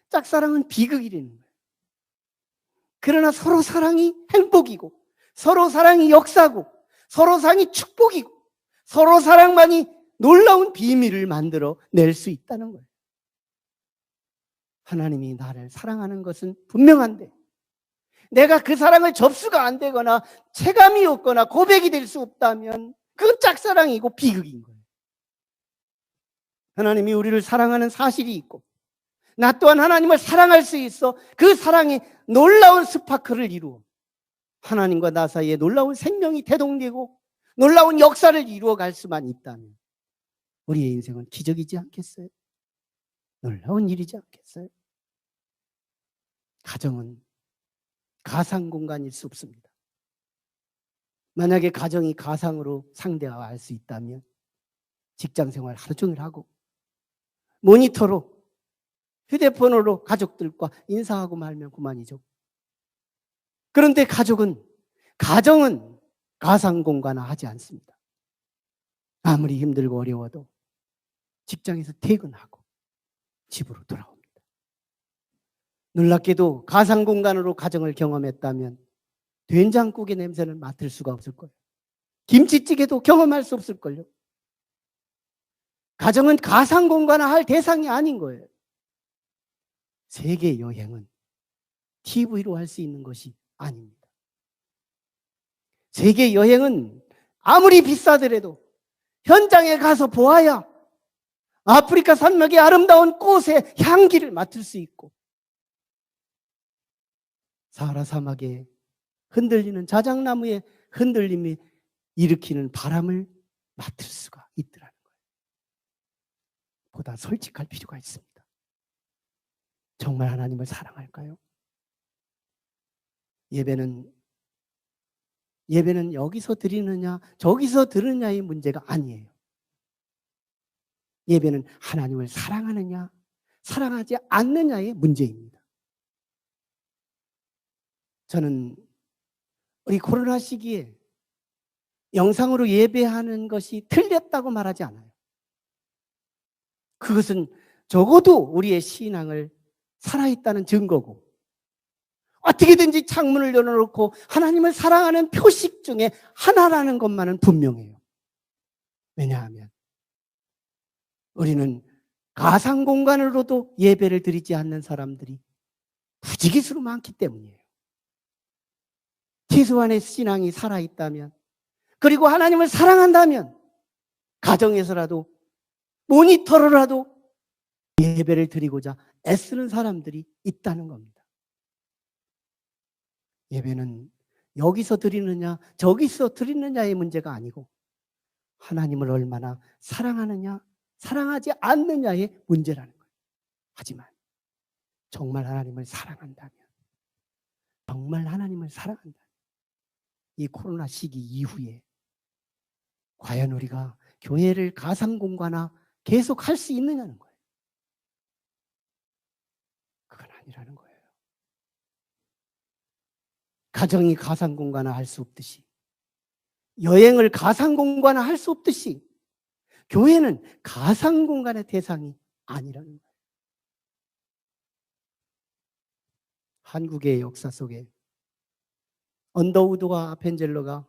짝사랑은 비극이라는 거예요. 그러나 서로 사랑이 행복이고 서로 사랑이 역사고 서로 사랑이 축복이고 서로 사랑만이 놀라운 비밀을 만들어 낼 수 있다는 거예요. 하나님이 나를 사랑하는 것은 분명한데 내가 그 사랑을 접수가 안 되거나 체감이 없거나 고백이 될 수 없다면 그건 짝사랑이고 비극인 거예요. 하나님이 우리를 사랑하는 사실이 있고 나 또한 하나님을 사랑할 수 있어 그 사랑이 놀라운 스파크를 이루어 하나님과 나 사이에 놀라운 생명이 대동되고 놀라운 역사를 이루어갈 수만 있다면 우리의 인생은 기적이지 않겠어요? 놀라운 일이지 않겠어요? 가정은 가상 공간일 수 없습니다. 만약에 가정이 가상으로 상대화할 수 있다면 직장 생활 하루 종일 하고 모니터로 휴대폰으로 가족들과 인사하고 말면 그만이죠. 그런데 가정은 가상 공간화하지 않습니다. 아무리 힘들고 어려워도 직장에서 퇴근하고 집으로 돌아옵니다. 놀랍게도 가상 공간으로 가정을 경험했다면 된장국의 냄새는 맡을 수가 없을 거예요. 김치찌개도 경험할 수 없을 걸요. 가정은 가상 공간화할 대상이 아닌 거예요. 세계 여행은 TV로 할 수 있는 것이 아닙니다. 세계 여행은 아무리 비싸더라도 현장에 가서 보아야 아프리카 산맥의 아름다운 꽃의 향기를 맡을 수 있고 사하라 사막에 흔들리는 자작나무의 흔들림이 일으키는 바람을 맡을 수가 있더라는 거예요. 보다 솔직할 필요가 있습니다. 정말 하나님을 사랑할까요? 예배는 여기서 드리느냐 저기서 드리느냐의 문제가 아니에요. 예배는 하나님을 사랑하느냐 사랑하지 않느냐의 문제입니다. 저는 우리 코로나 시기에 영상으로 예배하는 것이 틀렸다고 말하지 않아요. 그것은 적어도 우리의 신앙을 살아있다는 증거고 어떻게든지 창문을 열어놓고 하나님을 사랑하는 표식 중에 하나라는 것만은 분명해요. 왜냐하면 우리는 가상 공간으로도 예배를 드리지 않는 사람들이 부지기수로 많기 때문이에요. 최소한의 신앙이 살아있다면 그리고 하나님을 사랑한다면 가정에서라도 모니터로라도 예배를 드리고자 애쓰는 사람들이 있다는 겁니다. 예배는 여기서 드리느냐 저기서 드리느냐의 문제가 아니고 하나님을 얼마나 사랑하느냐 사랑하지 않느냐의 문제라는 거예요. 하지만 정말 하나님을 사랑한다면, 정말 하나님을 사랑한다면 이 코로나 시기 이후에 과연 우리가 교회를 가상공간화 계속 할 수 있느냐는 거예요. 그건 아니라는 거예요. 가정이 가상공간화 할 수 없듯이, 여행을 가상공간화 할 수 없듯이 교회는 가상공간의 대상이 아니라는 거예요. 한국의 역사 속에 언더우드와 아펜젤러가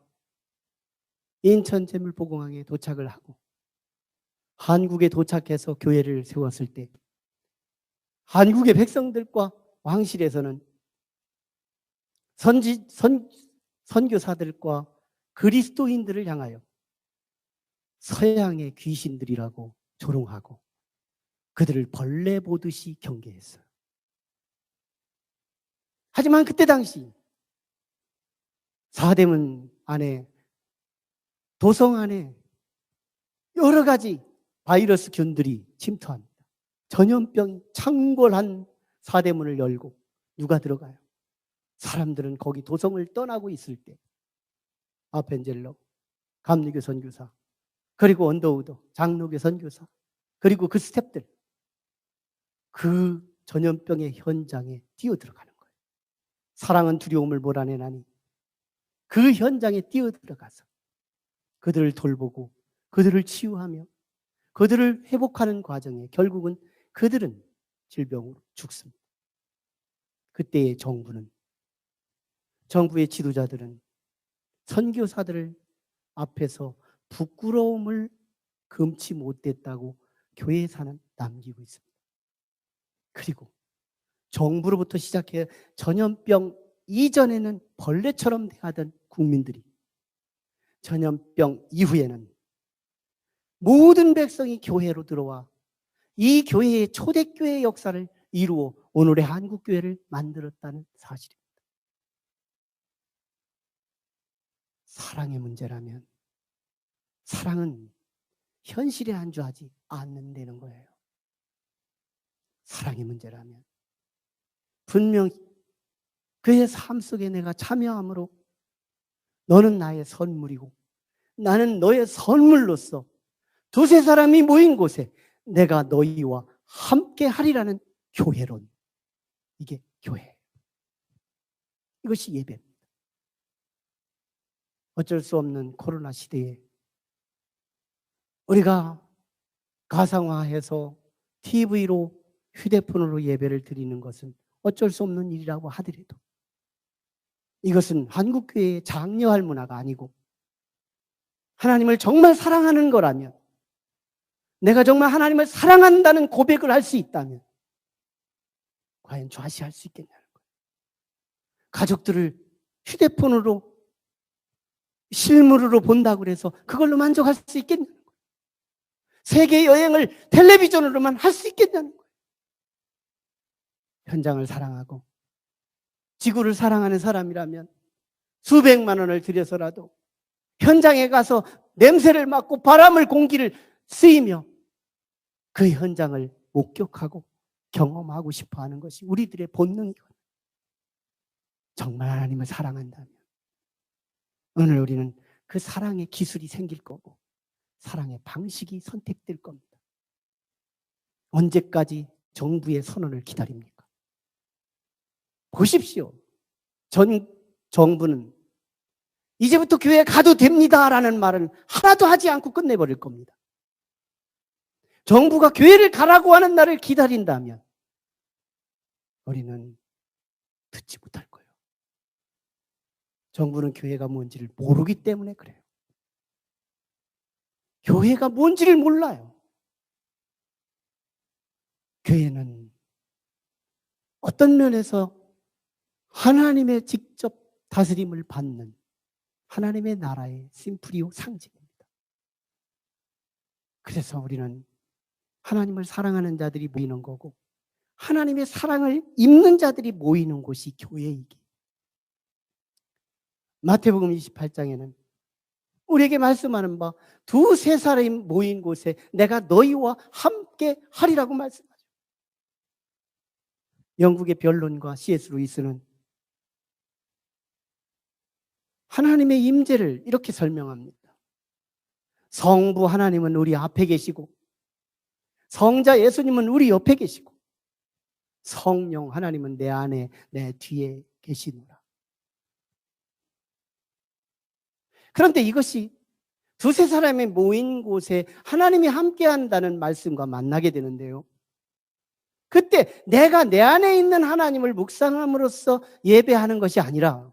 인천 제물포공항에 도착을 하고 한국에 도착해서 교회를 세웠을 때 한국의 백성들과 왕실에서는 선교사들과 그리스도인들을 향하여 서양의 귀신들이라고 조롱하고 그들을 벌레 보듯이 경계했어요. 하지만 그때 당시 사대문 안에, 도성 안에 여러 가지 바이러스균들이 침투합니다. 전염병이 창궐한 사대문을 열고 누가 들어가요? 사람들은 거기 도성을 떠나고 있을 때 아펜젤러, 감리교 선교사, 그리고 언더우드, 장로교 선교사, 그리고 그 스태프들, 그 전염병의 현장에 뛰어들어가는 거예요. 사랑은 두려움을 몰아내나니 그 현장에 뛰어들어가서 그들을 돌보고 그들을 치유하며 그들을 회복하는 과정에 결국은 그들은 질병으로 죽습니다. 그때의 정부의 지도자들은 선교사들을 앞에서 부끄러움을 금치 못했다고 교회사는 남기고 있습니다. 그리고 정부로부터 시작해 전염병 이전에는 벌레처럼 대하던 국민들이 전염병 이후에는 모든 백성이 교회로 들어와 이 교회의 초대교회의 역사를 이루어 오늘의 한국교회를 만들었다는 사실입니다. 사랑의 문제라면 사랑은 현실에 안주하지 않는다는 거예요. 사랑의 문제라면 분명히 그의 삶 속에 내가 참여함으로 너는 나의 선물이고 나는 너의 선물로서 두세 사람이 모인 곳에 내가 너희와 함께 하리라는 교회론. 이게 교회. 이것이 예배입니다. 어쩔 수 없는 코로나 시대에 우리가 가상화해서 TV로, 휴대폰으로 예배를 드리는 것은 어쩔 수 없는 일이라고 하더라도 이것은 한국교회의 장려할 문화가 아니고 하나님을 정말 사랑하는 거라면, 내가 정말 하나님을 사랑한다는 고백을 할 수 있다면 과연 좌시할 수 있겠냐는 거예요. 가족들을 휴대폰으로, 실물로 본다고 해서 그걸로 만족할 수 있겠냐는 거예요. 세계 여행을 텔레비전으로만 할 수 있겠냐는 거예요. 현장을 사랑하고 지구를 사랑하는 사람이라면 수백만 원을 들여서라도 현장에 가서 냄새를 맡고 바람을, 공기를 쓰이며 그 현장을 목격하고 경험하고 싶어 하는 것이 우리들의 본능이거든요. 정말 하나님을 사랑한다면 오늘 우리는 그 사랑의 기술이 생길 거고 사랑의 방식이 선택될 겁니다. 언제까지 정부의 선언을 기다립니까? 보십시오. 정부는 이제부터 교회 가도 됩니다라는 말은 하나도 하지 않고 끝내버릴 겁니다. 정부가 교회를 가라고 하는 날을 기다린다면 우리는 듣지 못할 거예요. 정부는 교회가 뭔지를 모르기 때문에 그래요. 교회가 뭔지를 몰라요. 교회는 어떤 면에서 하나님의 직접 다스림을 받는 하나님의 나라의 심플이요 상징입니다. 그래서 우리는 하나님을 사랑하는 자들이 모이는 거고 하나님의 사랑을 입는 자들이 모이는 곳이 교회이기. 마태복음 28장에는 우리에게 말씀하는 바 두세 사람이 모인 곳에 내가 너희와 함께 하리라고 말씀하죠. 영국의 변론가 C.S. 루이스는 하나님의 임재를 이렇게 설명합니다. 성부 하나님은 우리 앞에 계시고 성자 예수님은 우리 옆에 계시고 성령 하나님은 내 안에 내 뒤에 계시노라. 그런데 이것이 두세 사람이 모인 곳에 하나님이 함께한다는 말씀과 만나게 되는데요. 그때 내가 내 안에 있는 하나님을 묵상함으로써 예배하는 것이 아니라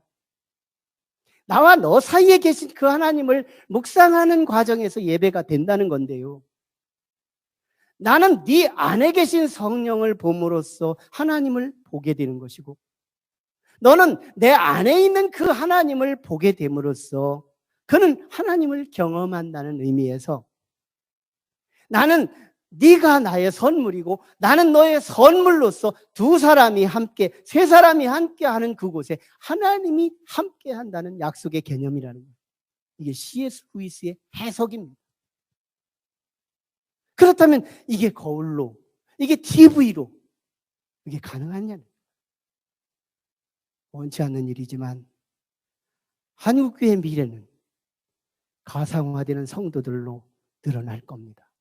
나와 너 사이에 계신 그 하나님을 묵상하는 과정에서 예배가 된다는 건데요. 나는 네 안에 계신 성령을 봄으로써 하나님을 보게 되는 것이고 너는 내 안에 있는 그 하나님을 보게 됨으로써 그는 하나님을 경험한다는 의미에서 나는 네가 나의 선물이고 나는 너의 선물로서 두 사람이 함께 세 사람이 함께 하는 그곳에 하나님이 함께 한다는 약속의 개념이라는 거예요. 이게 C.S. 루이스의 해석입니다. 그렇다면 이게 거울로, 이게 TV로 이게 가능하냐는 원치 않는 일이지만 한국교회의 미래는 가상화되는 성도들로 늘어날 겁니다.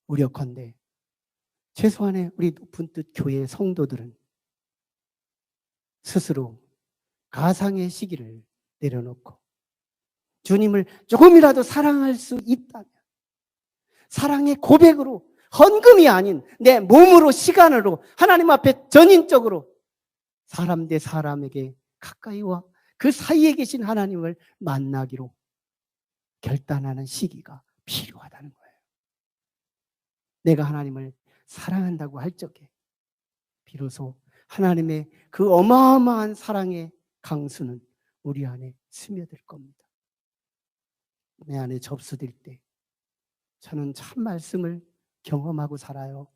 우려컨대 최소한의 우리 높은 뜻 교회의 성도들은 스스로 가상의 시기를 내려놓고 주님을 조금이라도 사랑할 수 있다면 사랑의 고백으로 헌금이 아닌 내 몸으로 시간으로 하나님 앞에 전인적으로 사람 대 사람에게 가까이와 그 사이에 계신 하나님을 만나기로 결단하는 시기가 필요하다는 거예요. 내가 하나님을 사랑한다고 할 적에 비로소 하나님의 그 어마어마한 사랑의 강수는 우리 안에 스며들 겁니다. 내 안에 접수될 때 저는 참 말씀을 경험하고 살아요.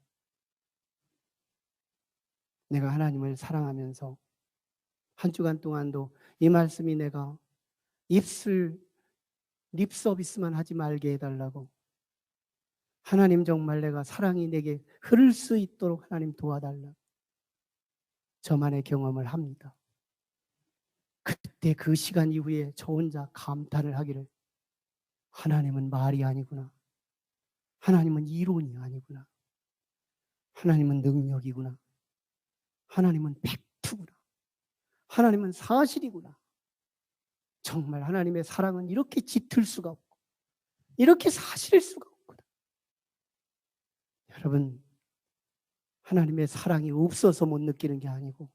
내가 하나님을 사랑하면서 한 주간 동안도 이 말씀이 내가 립 서비스만 하지 말게 해달라고, 하나님 정말 내가 사랑이 내게 흐를 수 있도록 하나님 도와달라고 저만의 경험을 합니다. 그때 그 시간 이후에 저 혼자 감탄을 하기를, 하나님은 말이 아니구나, 하나님은 이론이 아니구나, 하나님은 능력이구나, 하나님은 팩트구나, 하나님은 사실이구나. 정말 하나님의 사랑은 이렇게 짙을 수가 없고 이렇게 사실일 수가 없구나. 여러분, 하나님의 사랑이 없어서 못 느끼는 게 아니고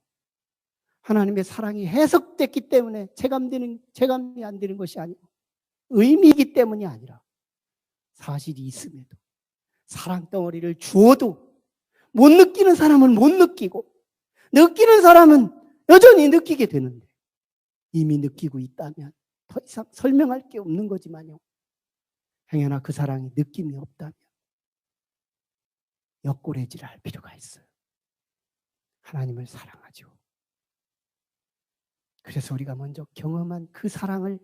하나님의 사랑이 해석됐기 때문에 체감이 안 되는 것이 아니고 의미이기 때문이 아니라 사실이 있음에도 사랑 덩어리를 주어도 못 느끼는 사람은 못 느끼고 느끼는 사람은 여전히 느끼게 되는데 이미 느끼고 있다면 더 이상 설명할 게 없는 거지만요. 행여나 그 사랑이 느낌이 없다면 옆고래질할 필요가 있어요. 하나님을 사랑하죠. 그래서 우리가 먼저 경험한 그 사랑을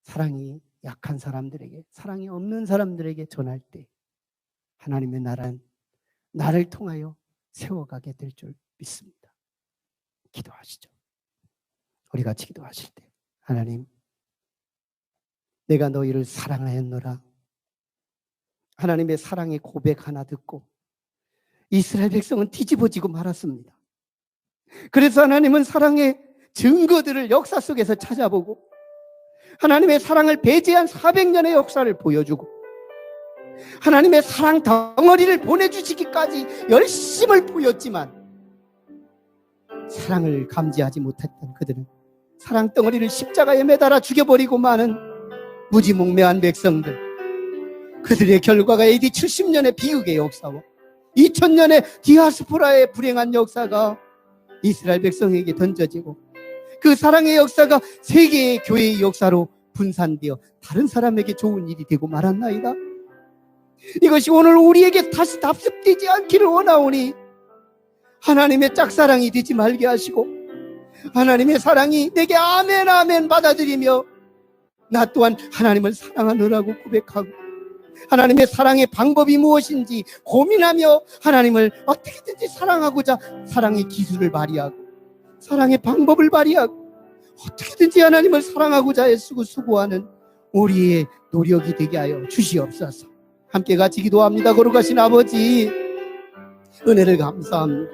사랑이 약한 사람들에게, 사랑이 없는 사람들에게 전할 때 하나님의 나라는 나를 통하여 세워가게 될 줄 믿습니다. 기도하시죠. 우리 같이 기도하실 때, 하나님, 내가 너희를 사랑하였노라. 하나님의 사랑의 고백 하나 듣고 이스라엘 백성은 뒤집어지고 말았습니다. 그래서 하나님은 사랑의 증거들을 역사 속에서 찾아보고 하나님의 사랑을 배제한 400년의 역사를 보여주고 하나님의 사랑 덩어리를 보내주시기까지 열심을 보였지만 사랑을 감지하지 못했던 그들은 사랑 덩어리를 십자가에 매달아 죽여버리고 마는 무지몽매한 백성들, 그들의 결과가 AD 70년의 비극의 역사와 2000년의 디아스포라의 불행한 역사가 이스라엘 백성에게 던져지고 그 사랑의 역사가 세계의 교회의 역사로 분산되어 다른 사람에게 좋은 일이 되고 말았나이다. 이것이 오늘 우리에게 다시 답습되지 않기를 원하오니 하나님의 짝사랑이 되지 말게 하시고 하나님의 사랑이 내게 아멘 아멘 받아들이며 나 또한 하나님을 사랑하느라고 고백하고 하나님의 사랑의 방법이 무엇인지 고민하며 하나님을 어떻게든지 사랑하고자 사랑의 기술을 발휘하고 사랑의 방법을 발휘하고 어떻게든지 하나님을 사랑하고자 애쓰고 수고하는 우리의 노력이 되게 하여 주시옵소서. 함께 같이 기도합니다. 거룩하신 아버지, 은혜를 감사합니다.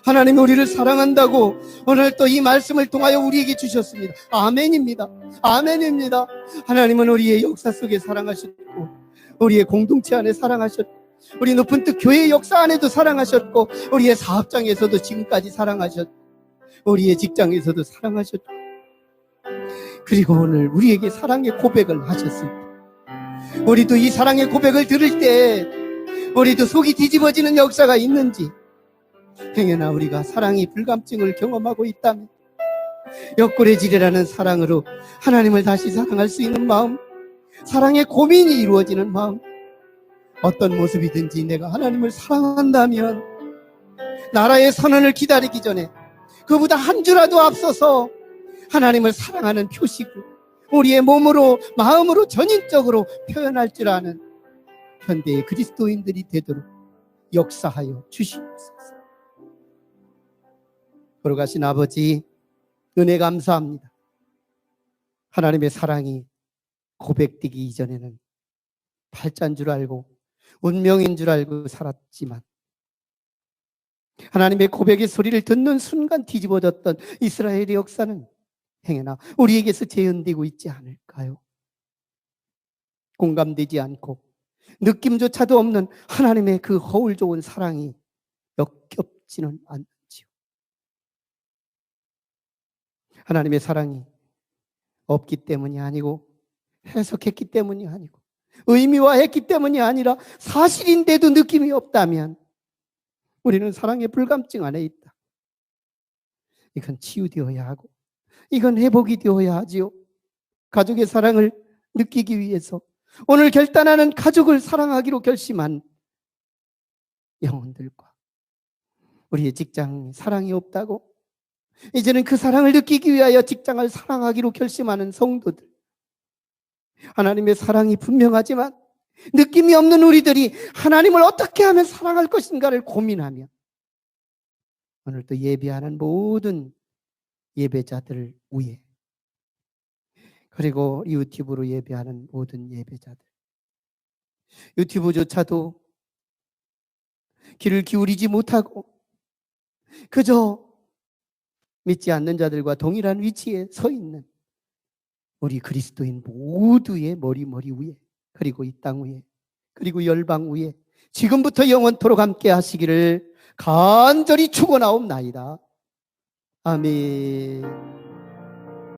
하나님이 우리를 사랑한다고 오늘 또 이 말씀을 통하여 우리에게 주셨습니다. 아멘입니다. 아멘입니다. 하나님은 우리의 역사 속에 사랑하셨고 우리의 공동체 안에 사랑하셨고 우리 높은 뜻 교회의 역사 안에도 사랑하셨고 우리의 사업장에서도 지금까지 사랑하셨고 우리의 직장에서도 사랑하셨고 그리고 오늘 우리에게 사랑의 고백을 하셨을 때 우리도 이 사랑의 고백을 들을 때 우리도 속이 뒤집어지는 역사가 있는지 행여나 우리가 사랑의 불감증을 경험하고 있다면 옆구레지리라는 사랑으로 하나님을 다시 사랑할 수 있는 마음, 사랑의 고민이 이루어지는 마음, 어떤 모습이든지 내가 하나님을 사랑한다면 나라의 선언을 기다리기 전에 그보다 한 주라도 앞서서 하나님을 사랑하는 표시고 우리의 몸으로 마음으로 전인적으로 표현할 줄 아는 현대의 그리스도인들이 되도록 역사하여 주시옵소서. 거룩하신 아버지, 은혜 감사합니다. 하나님의 사랑이 고백되기 이전에는 팔자인 줄 알고 운명인 줄 알고 살았지만 하나님의 고백의 소리를 듣는 순간 뒤집어졌던 이스라엘의 역사는 행여나 우리에게서 재현되고 있지 않을까요? 공감되지 않고 느낌조차도 없는 하나님의 그 허울 좋은 사랑이 역겹지는 않지요. 하나님의 사랑이 없기 때문이 아니고 해석했기 때문이 아니고 의미화했기 때문이 아니라 사실인데도 느낌이 없다면 우리는 사랑의 불감증 안에 있다. 이건 치유되어야 하고 이건 회복이 되어야 하지요. 가족의 사랑을 느끼기 위해서 오늘 결단하는 가족을 사랑하기로 결심한 영혼들과 우리의 직장에 사랑이 없다고 이제는 그 사랑을 느끼기 위하여 직장을 사랑하기로 결심하는 성도들, 하나님의 사랑이 분명하지만 느낌이 없는 우리들이 하나님을 어떻게 하면 사랑할 것인가를 고민하며 오늘 또 예배하는 모든 예배자들 위해 그리고 유튜브로 예배하는 모든 예배자들, 유튜브조차도 귀를 기울이지 못하고 그저 믿지 않는 자들과 동일한 위치에 서 있는 우리 그리스도인 모두의 머리 위에 그리고 이 땅 위에 그리고 열방 위에 지금부터 영원토록 함께 하시기를 간절히 축원하옵나이다. 아멘.